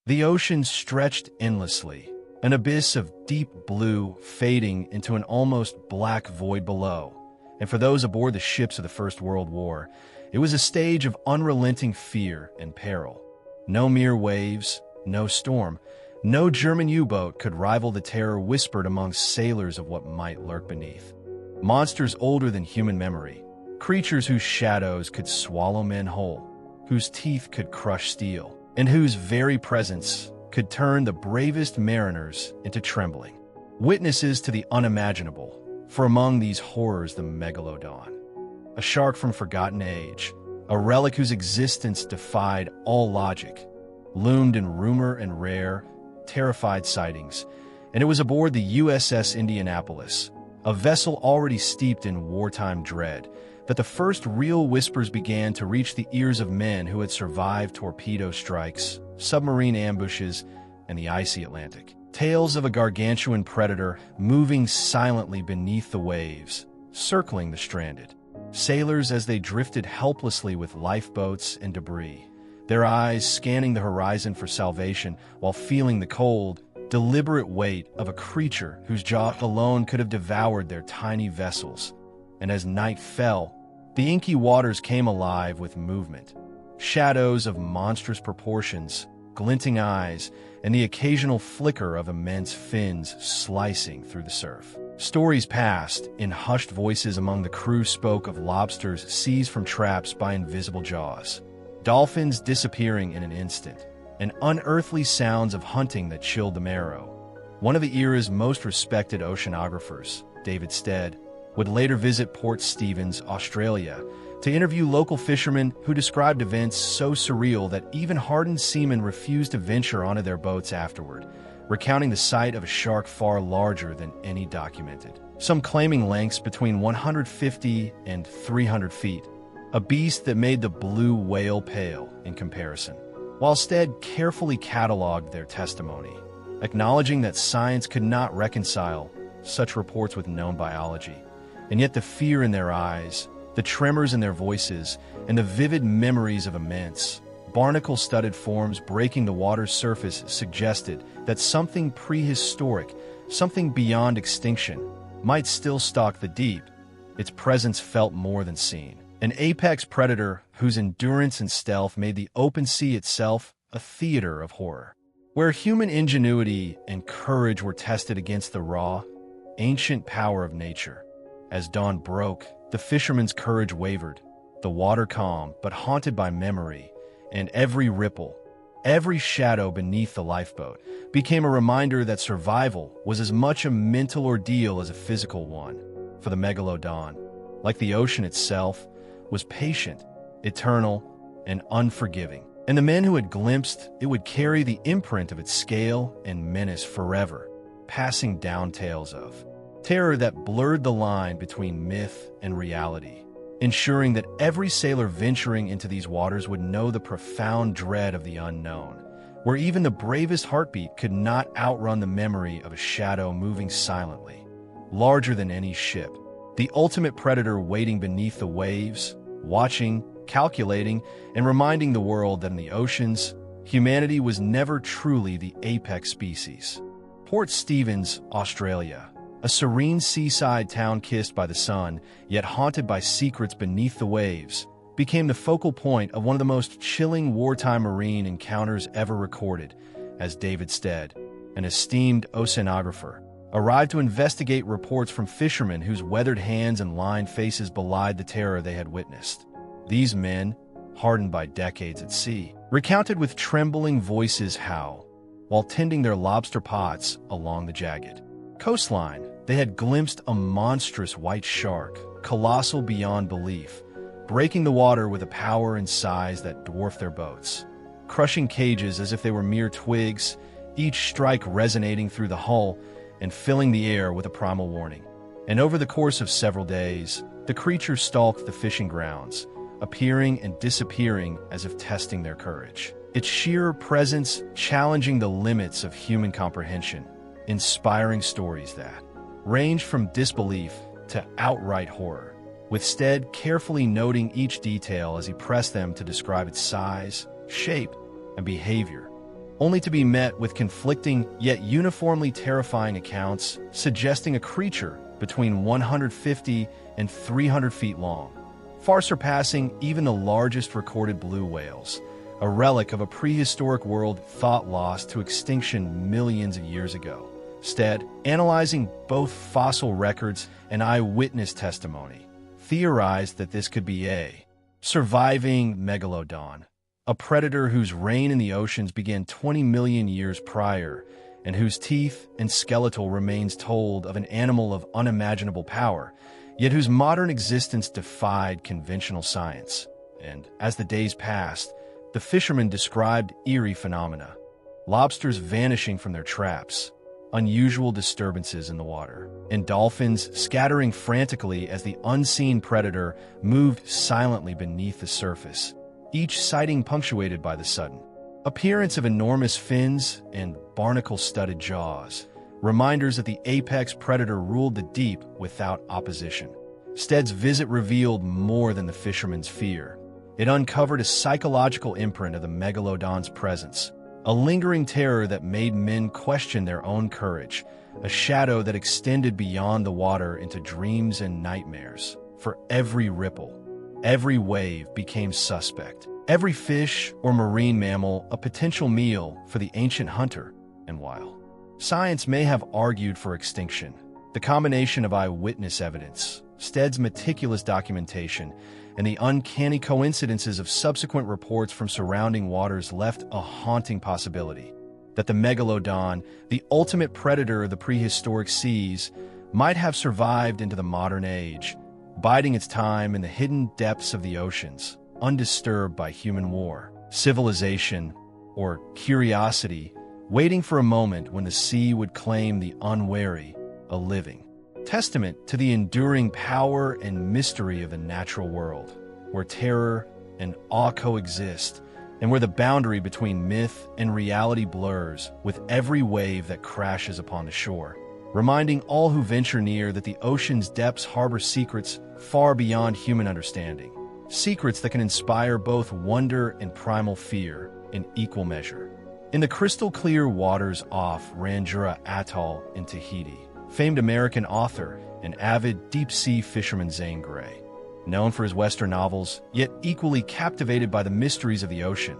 The ocean stretched endlessly, an abyss of deep blue fading into an almost black void below. And for those aboard the ships of the First World War, it was a stage of unrelenting fear and peril. No mere waves, no storm, no German U-boat could rival the terror whispered among sailors of what might lurk beneath. Monsters older than human memory, creatures whose shadows could swallow men whole, whose teeth could crush steel, and whose very presence could turn the bravest mariners into trembling witnesses to the unimaginable. For among these horrors, the Megalodon, a shark from forgotten age, a relic whose existence defied all logic, loomed in rumor and rare, terrified sightings, and it was aboard the USS Indianapolis, a vessel already steeped in wartime dread, that the first real whispers began to reach the ears of men who had survived torpedo strikes, submarine ambushes, and the icy Atlantic. Tales of a gargantuan predator moving silently beneath the waves, circling the stranded sailors as they drifted helplessly with lifeboats and debris, their eyes scanning the horizon for salvation while feeling the cold, deliberate weight of a creature whose jaw alone could have devoured their tiny vessels. And as night fell, the inky waters came alive with movement, shadows of monstrous proportions, glinting eyes, and the occasional flicker of immense fins slicing through the surf. Stories passed, in hushed voices among the crew spoke of lobsters seized from traps by invisible jaws, dolphins disappearing in an instant, and unearthly sounds of hunting that chilled the marrow. One of the era's most respected oceanographers, David Stead, would later visit Port Stephens, Australia, to interview local fishermen who described events so surreal that even hardened seamen refused to venture onto their boats afterward, recounting the sight of a shark far larger than any documented, some claiming lengths between 150 and 300 feet, a beast that made the blue whale pale in comparison. While Stead carefully cataloged their testimony, acknowledging that science could not reconcile such reports with known biology, and yet the fear in their eyes, the tremors in their voices, and the vivid memories of immense, barnacle-studded forms breaking the water's surface suggested that something prehistoric, something beyond extinction, might still stalk the deep, its presence felt more than seen. An apex predator whose endurance and stealth made the open sea itself a theater of horror, where human ingenuity and courage were tested against the raw, ancient power of nature. As dawn broke, the fisherman's courage wavered, the water calm but haunted by memory, and every ripple, every shadow beneath the lifeboat became a reminder that survival was as much a mental ordeal as a physical one. For the Megalodon, like the ocean itself, was patient, eternal, and unforgiving. And the men who had glimpsed it would carry the imprint of its scale and menace forever, passing down tales of terror that blurred the line between myth and reality, ensuring that every sailor venturing into these waters would know the profound dread of the unknown, where even the bravest heartbeat could not outrun the memory of a shadow moving silently, larger than any ship, the ultimate predator waiting beneath the waves, watching, calculating, and reminding the world that in the oceans, humanity was never truly the apex species. Port Stephens, Australia, a serene seaside town kissed by the sun, yet haunted by secrets beneath the waves, became the focal point of one of the most chilling wartime marine encounters ever recorded, as David Stead, an esteemed oceanographer, arrived to investigate reports from fishermen whose weathered hands and lined faces belied the terror they had witnessed. These men, hardened by decades at sea, recounted with trembling voices how, while tending their lobster pots along the jagged coastline, they had glimpsed a monstrous white shark, colossal beyond belief, breaking the water with a power and size that dwarfed their boats, crushing cages as if they were mere twigs, each strike resonating through the hull and filling the air with a primal warning. And over the course of several days, the creature stalked the fishing grounds, appearing and disappearing as if testing their courage. Its sheer presence challenging the limits of human comprehension, inspiring stories that ranged from disbelief to outright horror, with Stead carefully noting each detail as he pressed them to describe its size, shape, and behavior, only to be met with conflicting yet uniformly terrifying accounts suggesting a creature between 150 and 300 feet long, far surpassing even the largest recorded blue whales, a relic of a prehistoric world thought lost to extinction millions of years ago. Instead, analyzing both fossil records and eyewitness testimony, theorized that this could be a surviving Megalodon, a predator whose reign in the oceans began 20 million years prior, and whose teeth and skeletal remains told of an animal of unimaginable power, yet whose modern existence defied conventional science. And as the days passed, the fishermen described eerie phenomena: lobsters vanishing from their traps, unusual disturbances in the water, and dolphins scattering frantically as the unseen predator moved silently beneath the surface, each sighting punctuated by the sudden appearance of enormous fins and barnacle-studded jaws, reminders that the apex predator ruled the deep without opposition. Stead's visit revealed more than the fisherman's fear. It uncovered a psychological imprint of the Megalodon's presence, a lingering terror that made men question their own courage, a shadow that extended beyond the water into dreams and nightmares. For every ripple, every wave became suspect. Every fish or marine mammal a potential meal for the ancient hunter. And while science may have argued for extinction, the combination of eyewitness evidence, Stead's meticulous documentation, and the uncanny coincidences of subsequent reports from surrounding waters left a haunting possibility that the Megalodon, the ultimate predator of the prehistoric seas, might have survived into the modern age, biding its time in the hidden depths of the oceans, undisturbed by human war, civilization, or curiosity, waiting for a moment when the sea would claim the unwary a living testament to the enduring power and mystery of the natural world, where terror and awe coexist, and where the boundary between myth and reality blurs with every wave that crashes upon the shore, reminding all who venture near that the ocean's depths harbor secrets far beyond human understanding, secrets that can inspire both wonder and primal fear in equal measure. In the crystal-clear waters off Rangiora Atoll in Tahiti, famed American author and avid deep-sea fisherman Zane Grey, known for his Western novels, yet equally captivated by the mysteries of the ocean,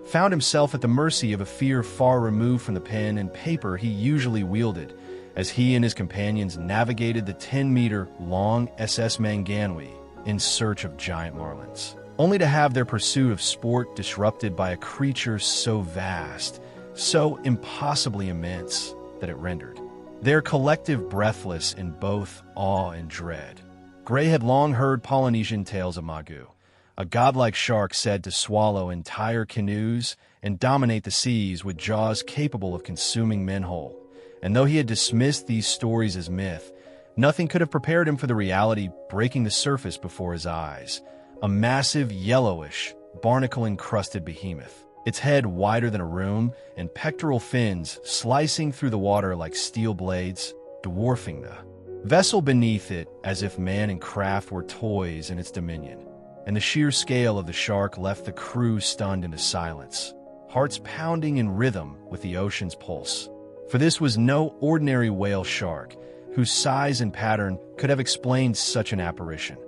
found himself at the mercy of a fear far removed from the pen and paper he usually wielded, as he and his companions navigated the 10-meter-long SS Manganui in search of giant marlins, only to have their pursuit of sport disrupted by a creature so vast, so impossibly immense, that it rendered their collective breathless in both awe and dread. Grey had long heard Polynesian tales of Magu, a godlike shark said to swallow entire canoes and dominate the seas with jaws capable of consuming men whole. And though he had dismissed these stories as myth, nothing could have prepared him for the reality breaking the surface before his eyes: a massive, yellowish, barnacle-encrusted behemoth, its head wider than a room and pectoral fins slicing through the water like steel blades, dwarfing the vessel beneath it as if man and craft were toys in its dominion. And the sheer scale of the shark left the crew stunned into silence, hearts pounding in rhythm with the ocean's pulse. For this was no ordinary whale shark, whose size and pattern could have explained such an apparition.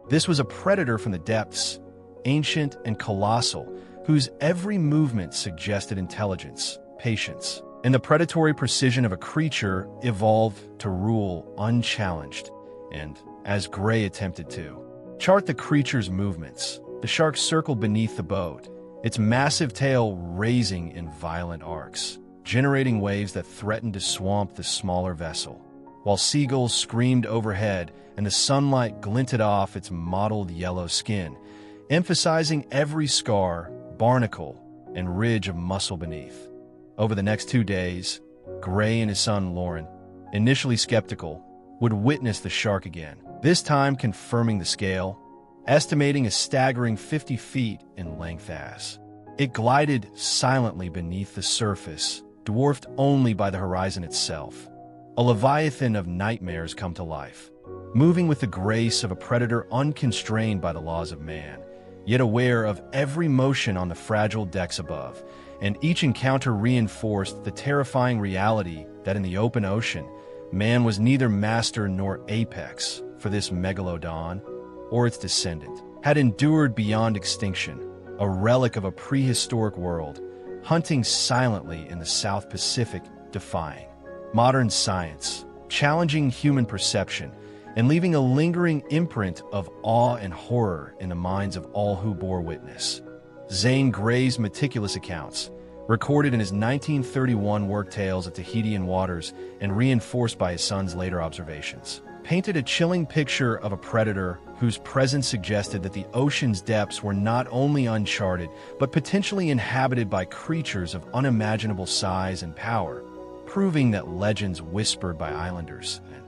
This was a predator from the depths, ancient and colossal, whose every movement suggested intelligence, patience, and the predatory precision of a creature evolved to rule unchallenged. And, as Grey attempted to chart the creature's movements, the shark circled beneath the boat, its massive tail raising in violent arcs, generating waves that threatened to swamp the smaller vessel, while seagulls screamed overhead and the sunlight glinted off its mottled yellow skin, emphasizing every scar, barnacle, and ridge of muscle beneath. Over the next 2 days, Grey and his son Lauren, initially skeptical, would witness the shark again, this time confirming the scale, estimating a staggering 50 feet in length as it glided silently beneath the surface, dwarfed only by the horizon itself. A leviathan of nightmares come to life, moving with the grace of a predator unconstrained by the laws of man, yet aware of every motion on the fragile decks above, and each encounter reinforced the terrifying reality that in the open ocean, man was neither master nor apex, for this megalodon, or its descendant, had endured beyond extinction, a relic of a prehistoric world, hunting silently in the South Pacific, defying modern science, challenging human perception, and leaving a lingering imprint of awe and horror in the minds of all who bore witness. Zane Grey's meticulous accounts, recorded in his 1931 work Tales of Tahitian Waters and reinforced by his son's later observations, painted a chilling picture of a predator whose presence suggested that the ocean's depths were not only uncharted, but potentially inhabited by creatures of unimaginable size and power, proving that legends whispered by islanders and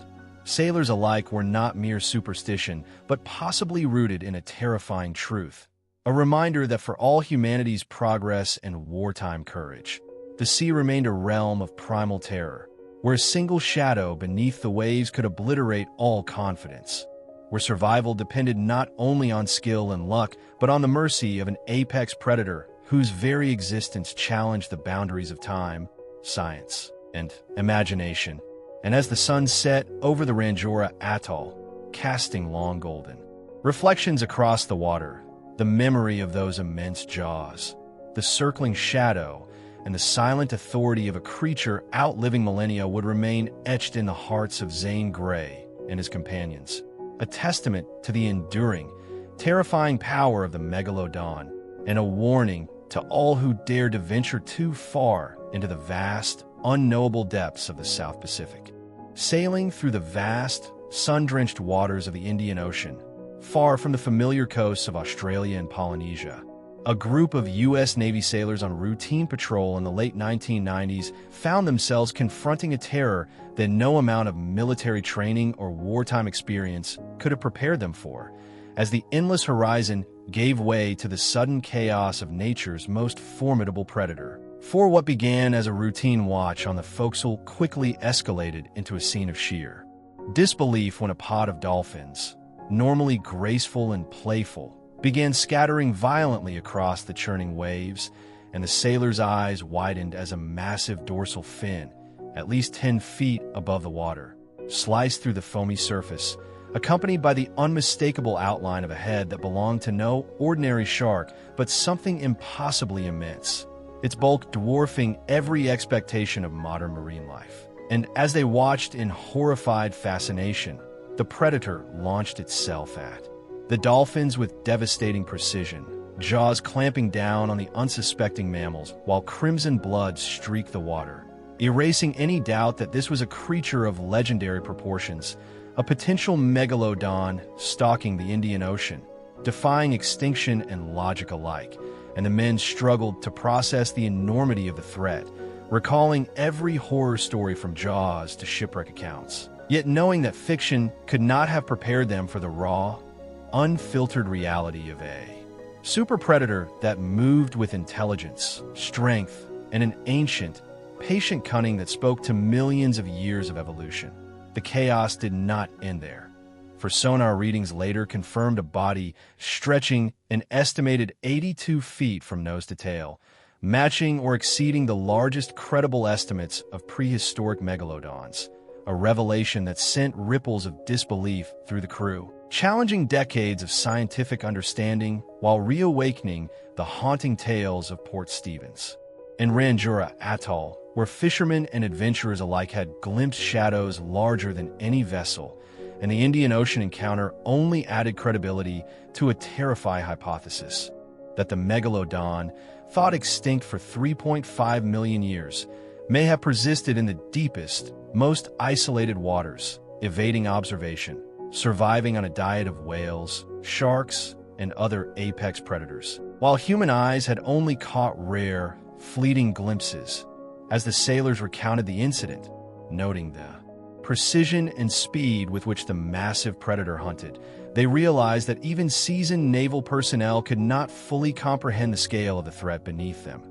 sailors alike were not mere superstition, but possibly rooted in a terrifying truth. A reminder that for all humanity's progress and wartime courage, the sea remained a realm of primal terror, where a single shadow beneath the waves could obliterate all confidence, where survival depended not only on skill and luck, but on the mercy of an apex predator whose very existence challenged the boundaries of time, science, and imagination. And as the sun set over the Rangiora Atoll, casting long golden reflections across the water, the memory of those immense jaws, the circling shadow, and the silent authority of a creature outliving millennia would remain etched in the hearts of Zane Grey and his companions, a testament to the enduring, terrifying power of the Megalodon, and a warning to all who dared to venture too far into the vast, unknowable depths of the South Pacific. Sailing through the vast, sun-drenched waters of the Indian Ocean, far from the familiar coasts of Australia and Polynesia, a group of U.S. Navy sailors on routine patrol in the late 1990s found themselves confronting a terror that no amount of military training or wartime experience could have prepared them for, as the endless horizon gave way to the sudden chaos of nature's most formidable predator. For what began as a routine watch on the forecastle quickly escalated into a scene of sheer disbelief when a pod of dolphins, normally graceful and playful, began scattering violently across the churning waves, and the sailors' eyes widened as a massive dorsal fin, at least 10 feet above the water, sliced through the foamy surface, accompanied by the unmistakable outline of a head that belonged to no ordinary shark, but something impossibly immense, its bulk dwarfing every expectation of modern marine life. And as they watched in horrified fascination, the predator launched itself at the dolphins with devastating precision, jaws clamping down on the unsuspecting mammals while crimson blood streaked the water, erasing any doubt that this was a creature of legendary proportions, a potential megalodon stalking the Indian Ocean, defying extinction and logic alike. And the men struggled to process the enormity of the threat, recalling every horror story from Jaws to shipwreck accounts, yet knowing that fiction could not have prepared them for the raw, unfiltered reality of a super predator that moved with intelligence, strength, and an ancient, patient cunning that spoke to millions of years of evolution. The chaos did not end there, for sonar readings later confirmed a body stretching an estimated 82 feet from nose to tail, matching or exceeding the largest credible estimates of prehistoric megalodons, a revelation that sent ripples of disbelief through the crew, challenging decades of scientific understanding while reawakening the haunting tales of Port Stevens. In Rangiora Atoll, where fishermen and adventurers alike had glimpsed shadows larger than any vessel, and the Indian Ocean encounter only added credibility to a terrifying hypothesis that the Megalodon, thought extinct for 3.5 million years, may have persisted in the deepest, most isolated waters, evading observation, surviving on a diet of whales, sharks, and other apex predators, while human eyes had only caught rare, fleeting glimpses. As the sailors recounted the incident, noting the precision and speed with which the massive predator hunted, they realized that even seasoned naval personnel could not fully comprehend the scale of the threat beneath them,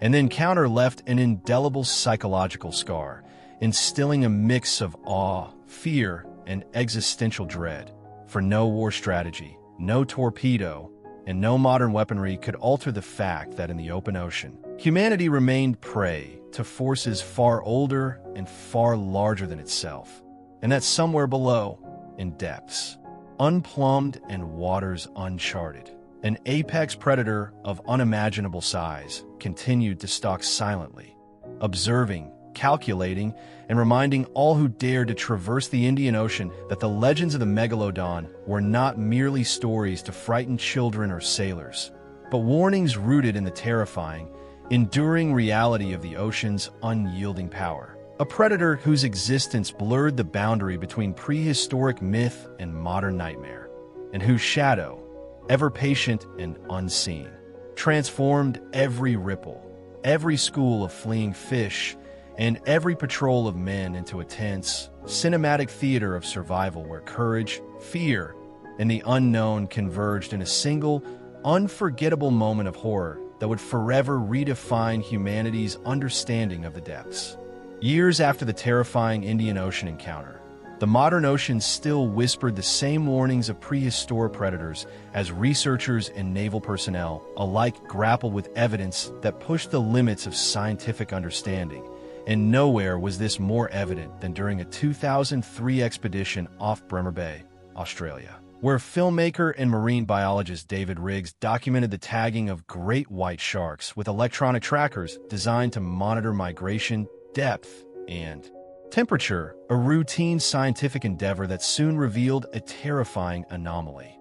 and the encounter left an indelible psychological scar, instilling a mix of awe, fear, and existential dread. For no war strategy, no torpedo, and no modern weaponry could alter the fact that in the open ocean, humanity remained prey to forces far older and far larger than itself, and that somewhere below, in depths, unplumbed and waters uncharted, an apex predator of unimaginable size continued to stalk silently, observing, calculating, and reminding all who dared to traverse the Indian Ocean that the legends of the Megalodon were not merely stories to frighten children or sailors, but warnings rooted in the terrifying, enduring reality of the ocean's unyielding power. A predator whose existence blurred the boundary between prehistoric myth and modern nightmare, and whose shadow, ever patient and unseen, transformed every ripple, every school of fleeing fish, and every patrol of men into a tense, cinematic theater of survival where courage, fear, and the unknown converged in a single, unforgettable moment of horror that would forever redefine humanity's understanding of the depths. Years after the terrifying Indian Ocean encounter, the modern ocean still whispered the same warnings of prehistoric predators as researchers and naval personnel alike grappled with evidence that pushed the limits of scientific understanding. And nowhere was this more evident than during a 2003 expedition off Bremer Bay, Australia, where filmmaker and marine biologist David Riggs documented the tagging of great white sharks with electronic trackers designed to monitor migration, depth, and temperature, a routine scientific endeavor that soon revealed a terrifying anomaly.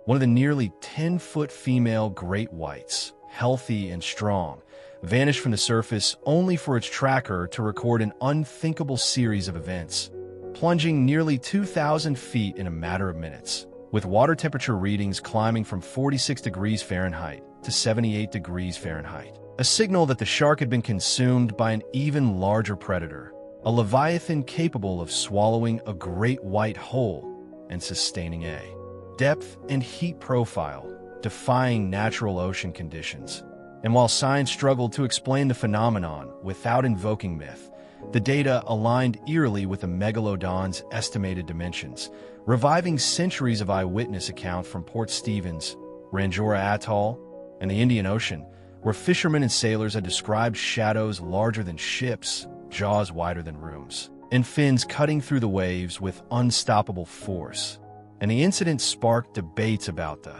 One of the nearly 10-foot female great whites, healthy and strong, vanished from the surface only for its tracker to record an unthinkable series of events, plunging nearly 2,000 feet in a matter of minutes, with water temperature readings climbing from 46 degrees Fahrenheit to 78 degrees Fahrenheit, a signal that the shark had been consumed by an even larger predator, a leviathan capable of swallowing a great white whole and sustaining a depth and heat profile defying natural ocean conditions. And while science struggled to explain the phenomenon without invoking myth, the data aligned eerily with the Megalodon's estimated dimensions, reviving centuries of eyewitness accounts from Port Stevens, Rangiora Atoll, and the Indian Ocean, where fishermen and sailors had described shadows larger than ships, jaws wider than rooms, and fins cutting through the waves with unstoppable force. And the incident sparked debates about the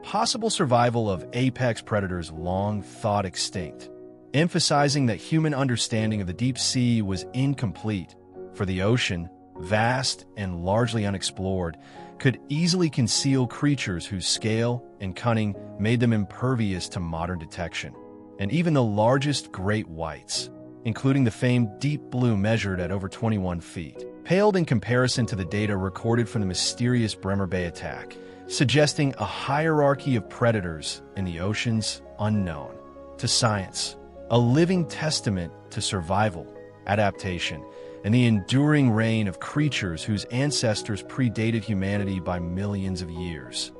possible survival of apex predators long thought extinct, emphasizing that human understanding of the deep sea was incomplete, for the ocean, vast and largely unexplored, could easily conceal creatures whose scale and cunning made them impervious to modern detection. And even the largest great whites, including the famed deep blue measured at over 21 feet, paled in comparison to the data recorded from the mysterious Bremer Bay attack, suggesting a hierarchy of predators in the ocean's unknown. To science, a living testament to survival, adaptation, and the enduring reign of creatures whose ancestors predated humanity by millions of years.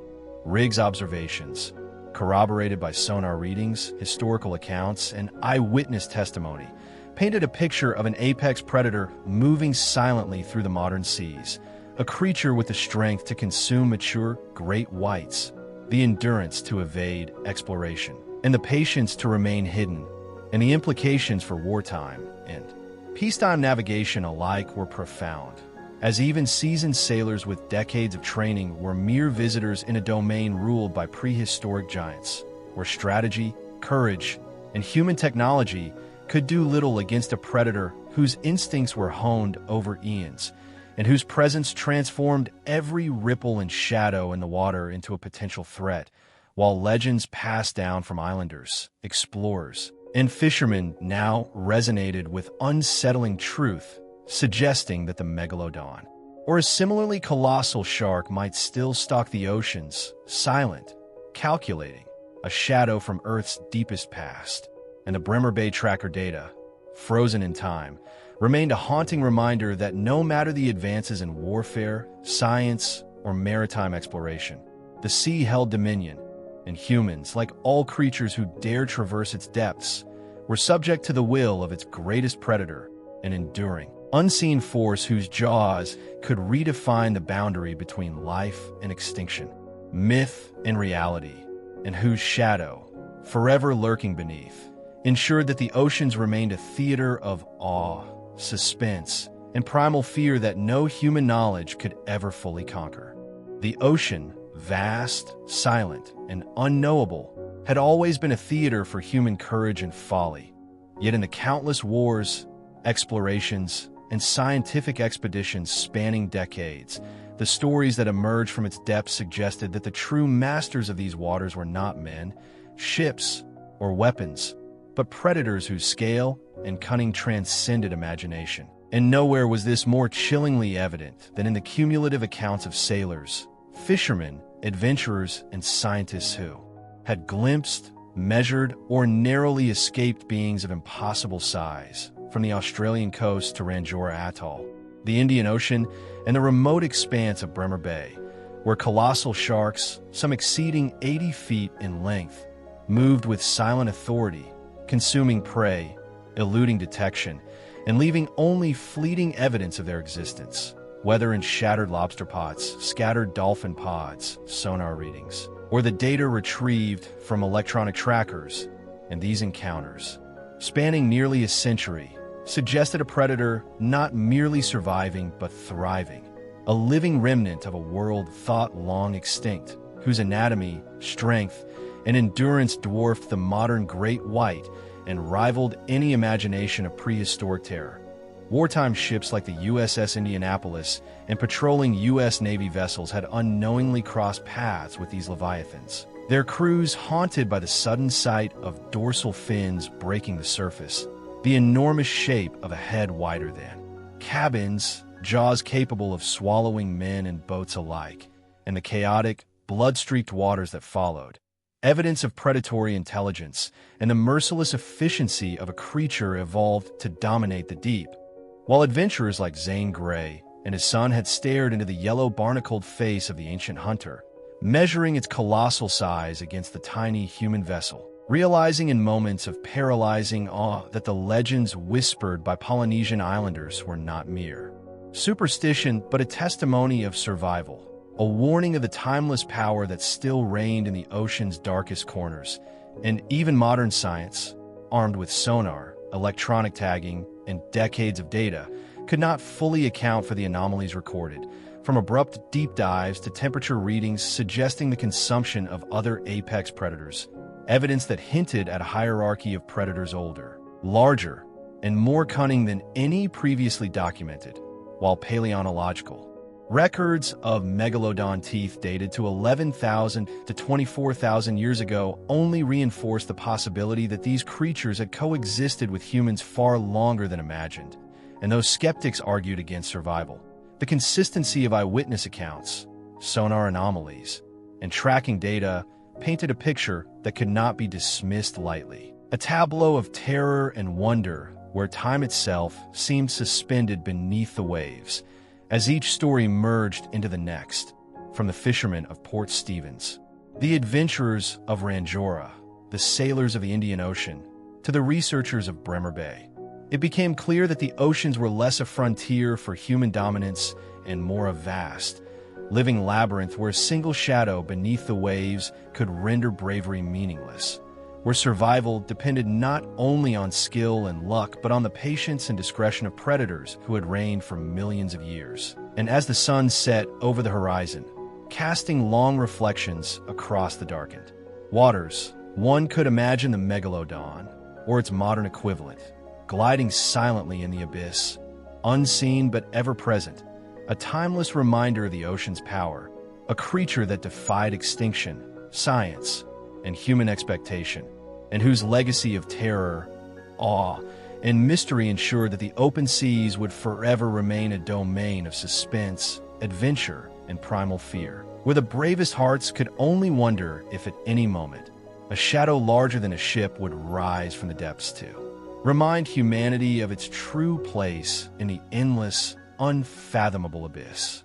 Riggs' observations, corroborated by sonar readings, historical accounts, and eyewitness testimony, painted a picture of an apex predator moving silently through the modern seas, a creature with the strength to consume mature great whites, the endurance to evade exploration, and the patience to remain hidden, and the implications for wartime and peacetime navigation alike were profound, as even seasoned sailors with decades of training were mere visitors in a domain ruled by prehistoric giants, where strategy, courage, and human technology could do little against a predator whose instincts were honed over eons, and whose presence transformed every ripple and shadow in the water into a potential threat, while legends passed down from islanders, explorers, and fishermen now resonated with unsettling truth, suggesting that the Megalodon, or a similarly colossal shark, might still stalk the oceans, silent, calculating, a shadow from Earth's deepest past. And the Bremer Bay tracker data, frozen in time, remained a haunting reminder that no matter the advances in warfare, science, or maritime exploration, the sea held dominion, and humans, like all creatures who dare traverse its depths, were subject to the will of its greatest predator, an enduring, unseen force whose jaws could redefine the boundary between life and extinction, myth and reality, and whose shadow, forever lurking beneath, ensured that the oceans remained a theater of awe, suspense, and primal fear that no human knowledge could ever fully conquer. The ocean, vast, silent, and unknowable, had always been a theater for human courage and folly. Yet in the countless wars, explorations, and scientific expeditions spanning decades, the stories that emerged from its depths suggested that the true masters of these waters were not men, ships, or weapons, but predators whose scale and cunning transcended imagination. And nowhere was this more chillingly evident than in the cumulative accounts of sailors, fishermen, adventurers, and scientists who had glimpsed, measured, or narrowly escaped beings of impossible size, from the Australian coast to Rangiora Atoll, the Indian Ocean, and the remote expanse of Bremer Bay, where colossal sharks, some exceeding 80 feet in length, moved with silent authority, consuming prey, eluding detection, and leaving only fleeting evidence of their existence, whether in shattered lobster pots, scattered dolphin pods, sonar readings, or the data retrieved from electronic trackers. And these encounters, spanning nearly a century, suggested a predator not merely surviving but thriving, a living remnant of a world thought long extinct, whose anatomy, strength, and endurance dwarfed the modern great white and rivaled any imagination of prehistoric terror. Wartime ships like the USS Indianapolis and patrolling U.S. Navy vessels had unknowingly crossed paths with these leviathans, their crews haunted by the sudden sight of dorsal fins breaking the surface, the enormous shape of a head wider than cabins, jaws capable of swallowing men and boats alike, and the chaotic, blood-streaked waters that followed, evidence of predatory intelligence and the merciless efficiency of a creature evolved to dominate the deep. While adventurers like Zane Grey and his son had stared into the yellow barnacled face of the ancient hunter, measuring its colossal size against the tiny human vessel, realizing in moments of paralyzing awe that the legends whispered by Polynesian islanders were not mere superstition but a testimony of survival, a warning of the timeless power that still reigned in the ocean's darkest corners. And even modern science, armed with sonar, electronic tagging, and decades of data, could not fully account for the anomalies recorded, from abrupt deep dives to temperature readings suggesting the consumption of other apex predators, evidence that hinted at a hierarchy of predators older, larger, and more cunning than any previously documented, while paleontological records of Megalodon teeth dated to 11,000 to 24,000 years ago only reinforced the possibility that these creatures had coexisted with humans far longer than imagined. And though skeptics argued against survival, the consistency of eyewitness accounts, sonar anomalies, and tracking data painted a picture that could not be dismissed lightly. A tableau of terror and wonder where time itself seemed suspended beneath the waves, as each story merged into the next, from the fishermen of Port Stevens, the adventurers of Rangiora, the sailors of the Indian Ocean, to the researchers of Bremer Bay. It became clear that the oceans were less a frontier for human dominance and more a vast, living labyrinth where a single shadow beneath the waves could render bravery meaningless, where survival depended not only on skill and luck, but on the patience and discretion of predators who had reigned for millions of years. And as the sun set over the horizon, casting long reflections across the darkened waters, one could imagine the Megalodon, or its modern equivalent, gliding silently in the abyss, unseen but ever-present, a timeless reminder of the ocean's power, a creature that defied extinction, science, and human expectation, and whose legacy of terror, awe, and mystery ensured that the open seas would forever remain a domain of suspense, adventure, and primal fear, where the bravest hearts could only wonder if at any moment a shadow larger than a ship would rise from the depths to remind humanity of its true place in the endless, unfathomable abyss.